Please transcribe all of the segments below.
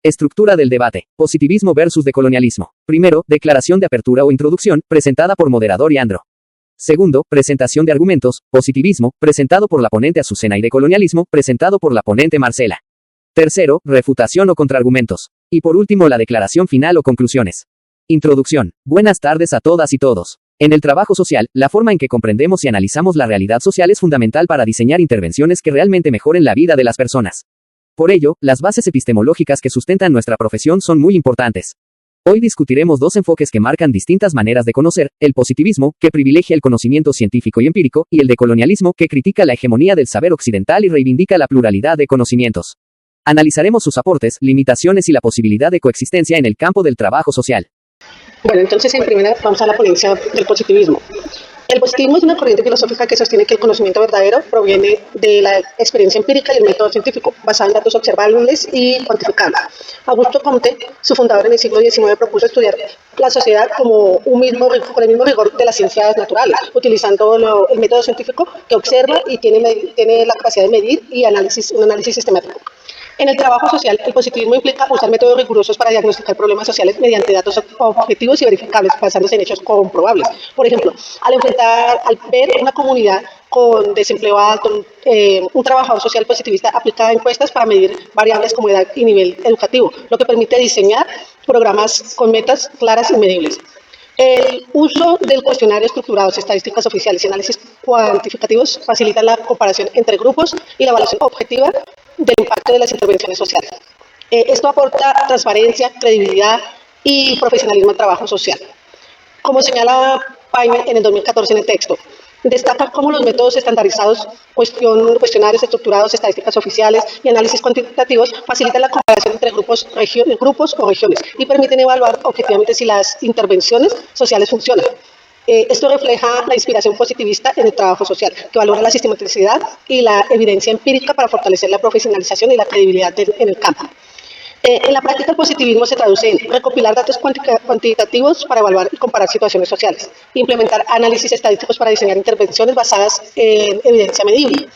Estructura del debate. Positivismo versus decolonialismo. Primero, declaración de apertura o introducción, presentada por moderador y Andro. Segundo, presentación de argumentos, positivismo, presentado por la ponente Azucena y decolonialismo, presentado por la ponente Marcela. Tercero, refutación o contraargumentos. Y por último, la declaración final o conclusiones. Introducción. Buenas tardes a todas y todos. En el trabajo social, la forma en que comprendemos y analizamos la realidad social es fundamental para diseñar intervenciones que realmente mejoren la vida de las personas. Por ello, las bases epistemológicas que sustentan nuestra profesión son muy importantes. Hoy discutiremos dos enfoques que marcan distintas maneras de conocer: el positivismo, que privilegia el conocimiento científico y empírico, y el decolonialismo, que critica la hegemonía del saber occidental y reivindica la pluralidad de conocimientos. Analizaremos sus aportes, limitaciones y la posibilidad de coexistencia en el campo del trabajo social. Bueno, entonces en primera vamos a la ponencia del positivismo. El positivismo es una corriente filosófica que sostiene que el conocimiento verdadero proviene de la experiencia empírica y el método científico, basado en datos observables y cuantificables. Augusto Comte, su fundador en el siglo XIX, propuso estudiar la sociedad con el mismo rigor de las ciencias naturales, utilizando el método científico que observa y tiene la capacidad de medir y un análisis sistemático. En el trabajo social, el positivismo implica usar métodos rigurosos para diagnosticar problemas sociales mediante datos objetivos y verificables, basándose en hechos comprobables. Por ejemplo, al ver una comunidad con desempleo alto, un trabajador social positivista aplica encuestas para medir variables como edad y nivel educativo, lo que permite diseñar programas con metas claras y medibles. El uso del cuestionario estructurados, estadísticas oficiales y análisis cuantificativos facilita la comparación entre grupos y la evaluación objetiva del impacto de las intervenciones sociales. Esto aporta transparencia, credibilidad y profesionalismo al trabajo social. Como señala Paine en el 2014 en el texto, destaca cómo los métodos estandarizados, cuestionarios estructurados, estadísticas oficiales y análisis cuantitativos facilitan la comparación entre grupos o regiones y permiten evaluar objetivamente si las intervenciones sociales funcionan. Esto refleja la inspiración positivista en el trabajo social, que valora la sistematicidad y la evidencia empírica para fortalecer la profesionalización y la credibilidad en el campo. En la práctica, el positivismo se traduce en recopilar datos cuantitativos para evaluar y comparar situaciones sociales, implementar análisis estadísticos para diseñar intervenciones basadas en evidencia medible,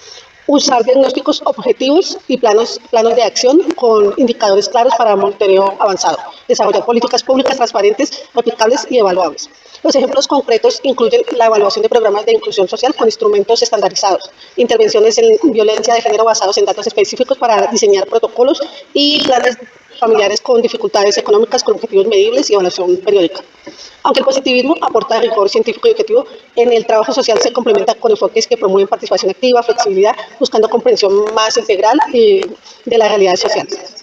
usar diagnósticos objetivos y planos de acción con indicadores claros para monitoreo avanzado, desarrollar políticas públicas transparentes, replicables y evaluables. Los ejemplos concretos incluyen la evaluación de programas de inclusión social con instrumentos estandarizados, intervenciones en violencia de género basados en datos específicos para diseñar protocolos y planes familiares con dificultades económicas con objetivos medibles y evaluación periódica. Aunque el positivismo aporta rigor científico y objetivo, en el trabajo social se complementa con enfoques que promueven participación activa, flexibilidad, buscando comprensión más integral de las realidades sociales.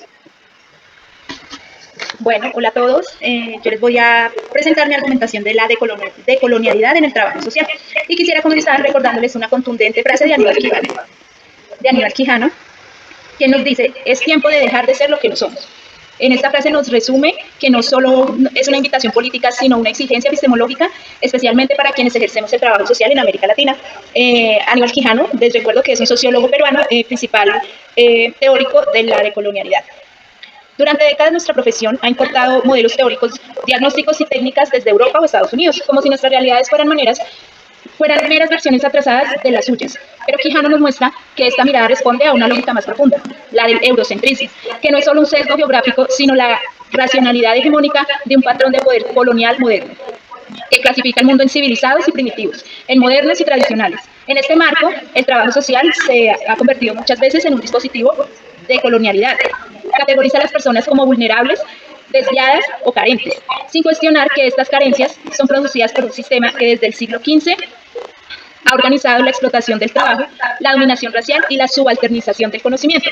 Bueno, hola a todos. Yo les voy a presentar mi argumentación de la decolonialidad en el trabajo social. Y quisiera comenzar recordándoles una contundente frase de Aníbal Quijano, que nos dice: es tiempo de dejar de ser lo que no somos. En esta frase nos resume que no solo es una invitación política, sino una exigencia epistemológica, especialmente para quienes ejercemos el trabajo social en América Latina. Aníbal Quijano, les recuerdo que es un sociólogo peruano, principal teórico de la decolonialidad. Durante décadas nuestra profesión ha importado modelos teóricos, diagnósticos y técnicas desde Europa o Estados Unidos, como si nuestras realidades fueran meras versiones atrasadas de las suyas. Pero Quijano nos muestra que esta mirada responde a una lógica más profunda, la del eurocentrismo, que no es solo un sesgo geográfico, sino la racionalidad hegemónica de un patrón de poder colonial moderno, que clasifica el mundo en civilizados y primitivos, en modernos y tradicionales. En este marco, el trabajo social se ha convertido muchas veces en un dispositivo de colonialidad. Categoriza a las personas como vulnerables, desviadas o carentes, sin cuestionar que estas carencias son producidas por un sistema que desde el siglo XV ha organizado la explotación del trabajo, la dominación racial y la subalternización del conocimiento.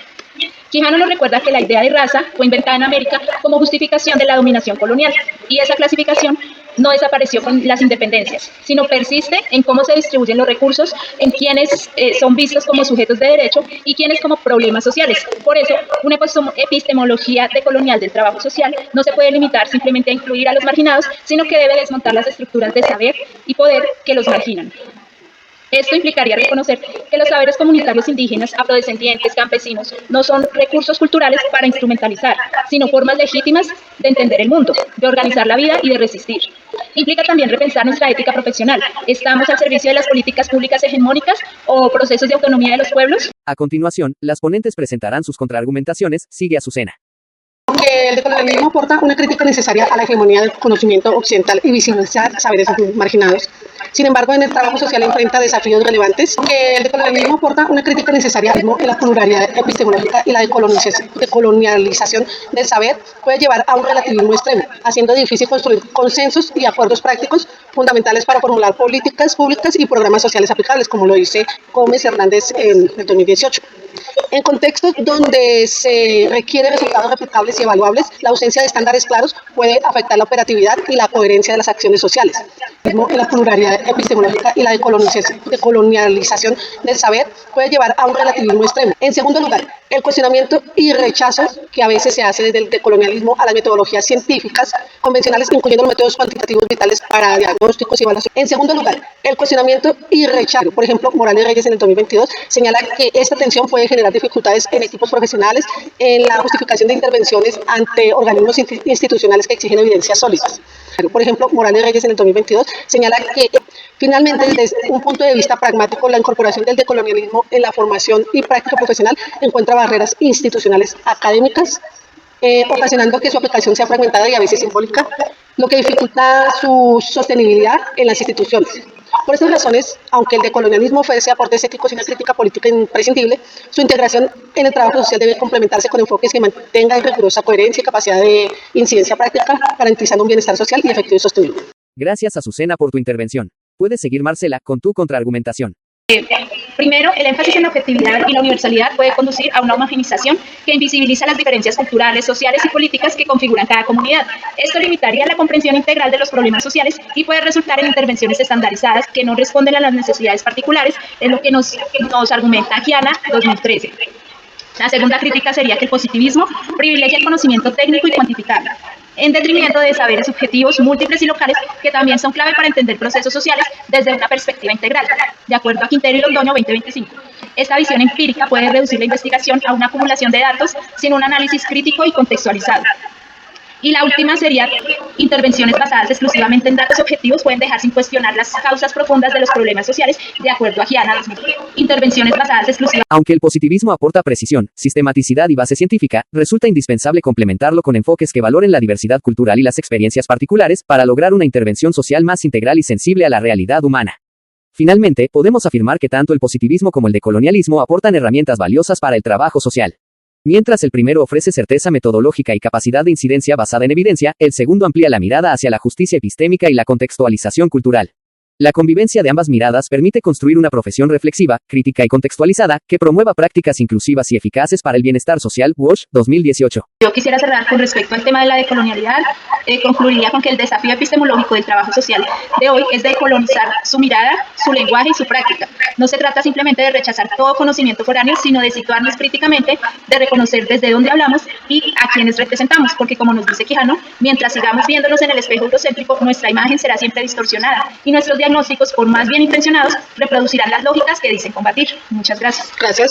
Quijano nos recuerda que la idea de raza fue inventada en América como justificación de la dominación colonial, y esa clasificación no desapareció con las independencias, sino persiste en cómo se distribuyen los recursos, en quienes son vistos como sujetos de derecho y quienes como problemas sociales. Por eso, una epistemología decolonial del trabajo social no se puede limitar simplemente a incluir a los marginados, sino que debe desmontar las estructuras de saber y poder que los marginan. Esto implicaría reconocer que los saberes comunitarios indígenas, afrodescendientes, campesinos, no son recursos culturales para instrumentalizar, sino formas legítimas de entender el mundo, de organizar la vida y de resistir. Implica también repensar nuestra ética profesional. ¿Estamos al servicio de las políticas públicas hegemónicas o procesos de autonomía de los pueblos? A continuación, las ponentes presentarán sus contraargumentaciones. Sigue Azucena. Que el decolonialismo aporta una crítica necesaria a la hegemonía del conocimiento occidental y visibilizar saberes marginados. Sin embargo, en el trabajo social enfrenta desafíos relevantes. Que el decolonialismo aporta una crítica necesaria en la pluralidad epistemológica y la decolonialización del saber puede llevar a un relativismo extremo, haciendo difícil construir consensos y acuerdos prácticos fundamentales para formular políticas públicas y programas sociales aplicables, como lo dice Gómez Hernández en el 2018. En contextos donde se requieren resultados replicables y evaluables, la ausencia de estándares claros puede afectar la operatividad y la coherencia de las acciones sociales. En la pluralidad epistemológica y la decolonialización del saber puede llevar a un relativismo extremo. En segundo lugar, el cuestionamiento y rechazo que a veces se hace desde el decolonialismo a las metodologías científicas convencionales, incluyendo los métodos cuantitativos vitales para diagnósticos y evaluación. En segundo lugar, el cuestionamiento y rechazo. Por ejemplo, Morales Reyes en el 2022 señala que esta tensión puede generar dificultades en equipos profesionales en la justificación de intervenciones ante organismos institucionales que exigen evidencias sólidas. Por ejemplo, Morales Reyes en el 2022 señala que finalmente, desde un punto de vista pragmático, la incorporación del decolonialismo en la formación y práctica profesional encuentra barreras institucionales académicas, ocasionando que su aplicación sea fragmentada y a veces simbólica, lo que dificulta su sostenibilidad en las instituciones. Por estas razones, aunque el decolonialismo ofrece aportes éticos y una crítica política imprescindible, su integración en el trabajo social debe complementarse con enfoques que mantengan rigurosa coherencia y capacidad de incidencia práctica, garantizando un bienestar social y efectivo y sostenible. Gracias, Azucena, por tu intervención. Puedes seguir, Marcela, con tu contraargumentación. Primero, el énfasis en la objetividad y la universalidad puede conducir a una homogenización que invisibiliza las diferencias culturales, sociales y políticas que configuran cada comunidad. Esto limitaría la comprensión integral de los problemas sociales y puede resultar en intervenciones estandarizadas que no responden a las necesidades particulares, es lo que nos argumenta Giana 2013. La segunda crítica sería que el positivismo privilegia el conocimiento técnico y cuantificable, en detrimento de saberes subjetivos múltiples y locales que también son clave para entender procesos sociales desde una perspectiva integral, de acuerdo a Quintero y Londoño 2025. Esta visión empírica puede reducir la investigación a una acumulación de datos sin un análisis crítico y contextualizado. Y la última sería intervenciones basadas exclusivamente en datos objetivos pueden dejar sin cuestionar las causas profundas de los problemas sociales, de acuerdo a Giana 2000. Intervenciones basadas exclusivamente. Aunque el positivismo aporta precisión, sistematicidad y base científica, resulta indispensable complementarlo con enfoques que valoren la diversidad cultural y las experiencias particulares para lograr una intervención social más integral y sensible a la realidad humana. Finalmente, podemos afirmar que tanto el positivismo como el decolonialismo aportan herramientas valiosas para el trabajo social. Mientras el primero ofrece certeza metodológica y capacidad de incidencia basada en evidencia, el segundo amplía la mirada hacia la justicia epistémica y la contextualización cultural. La convivencia de ambas miradas permite construir una profesión reflexiva, crítica y contextualizada, que promueva prácticas inclusivas y eficaces para el bienestar social. Walsh, 2018. Yo quisiera cerrar con respecto al tema de la decolonialidad. Concluiría con que el desafío epistemológico del trabajo social de hoy es decolonizar su mirada, su lenguaje y su práctica. No se trata simplemente de rechazar todo conocimiento foráneo, sino de situarnos críticamente, de reconocer desde dónde hablamos y a quienes representamos, porque como nos dice Quijano, mientras sigamos viéndonos en el espejo eurocéntrico, nuestra imagen será siempre distorsionada y nuestros diagnósticos, por más bien intencionados, reproducirán las lógicas que dicen combatir. Muchas gracias. Gracias.